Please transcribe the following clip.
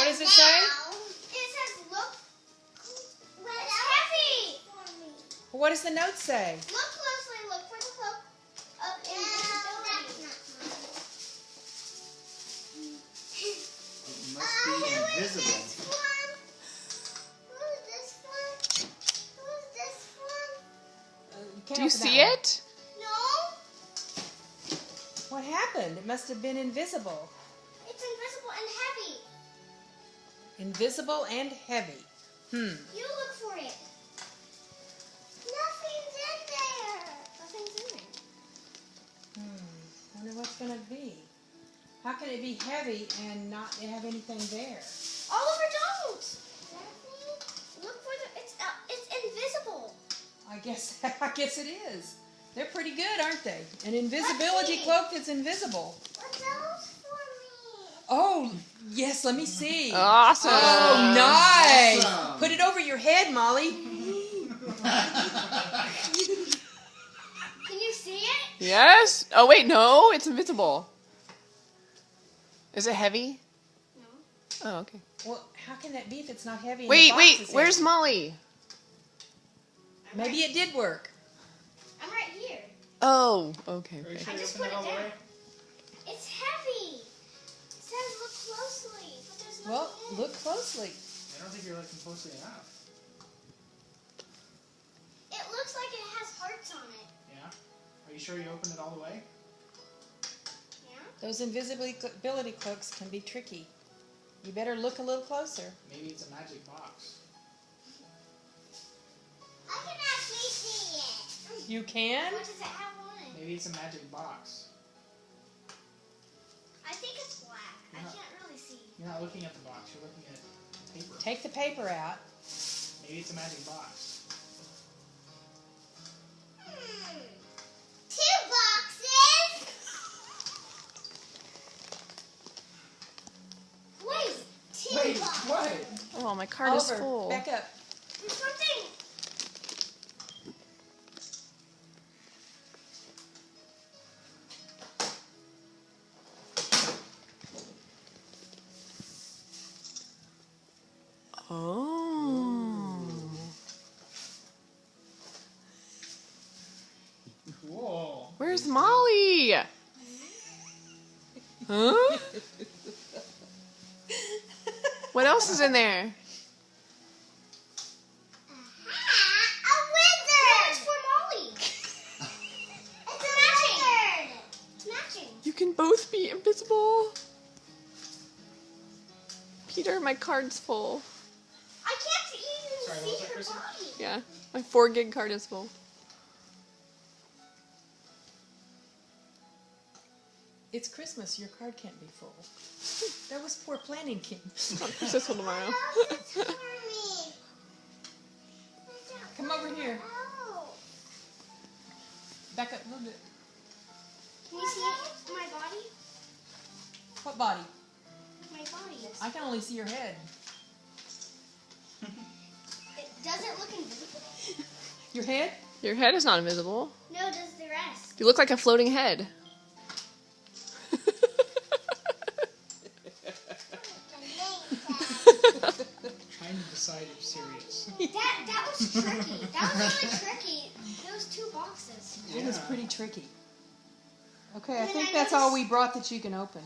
What does it say? It says, look, it's heavy. What does the note say? Look closely, look for the cloak of invisibility. It must be invisible. Who's this one? Who's this one? Do you see it? No, What happened? It must have been invisible. it's invisible and heavy. Invisible and heavy. You look for it. Nothing's in there. Nothing's in there. Wonder what's going to be. How can it be heavy and not have anything there? Oliver, don't. Look for the. It's invisible. I guess it is. They're pretty good, aren't they? An invisibility see. cloak that's invisible. What's else for me? Oh, yes, let me see. Awesome. Oh, nice. Awesome. Put it over your head, Molly. Can you see it? Yes? Oh, wait, no. It's invisible. Is it heavy? No. Oh, okay. Well, how can that be if it's not heavy? and the Wait, box wait. is Where's heavy? Molly? Maybe it did work. I'm right here. Oh, okay. Are you Okay. sure I you just opened put it all it the down. way? It's heavy. It says look closely, but there's nothing Well, in. look closely. I don't think you're looking closely enough. It looks like it has hearts on it. Yeah? Are you sure you opened it all the way? Yeah. Those invisibility cloaks can be tricky. You better look a little closer. Maybe it's a magic box. I can actually see it. You can? What does it have on it? Maybe it's a magic box. I think it's black. I Yeah. can't really see. You're not looking at the box, you're looking at paper. Take the paper out. Maybe it's a magic box. Two boxes. Wait, two boxes. what? Oh, my card is Over. full. Back up. There's something. Oh. Whoa. Where's Molly? Huh? What else is in there? A wizard. No, it's for Molly. It's matching. It's matching. You can both be invisible. Peter, my card's full. I can't even Sorry, what see was that, her Kristen? body. Yeah, my 4 gig card is full. It's Christmas. Your card can't be full. That was poor planning, Kim. I'll push this one tomorrow. It's for me. Come over here. Oh. Back up a little bit. Can you see my body? What body? My body. I can only see your head. It doesn't look invisible. Your head? Your head is not invisible. No, does the rest. You look like a floating head. Trying to decide if serious. That was tricky. That was really tricky. Those two boxes. It was Yeah. pretty tricky. Okay, I And then think I that's all noticed- we brought that you can open.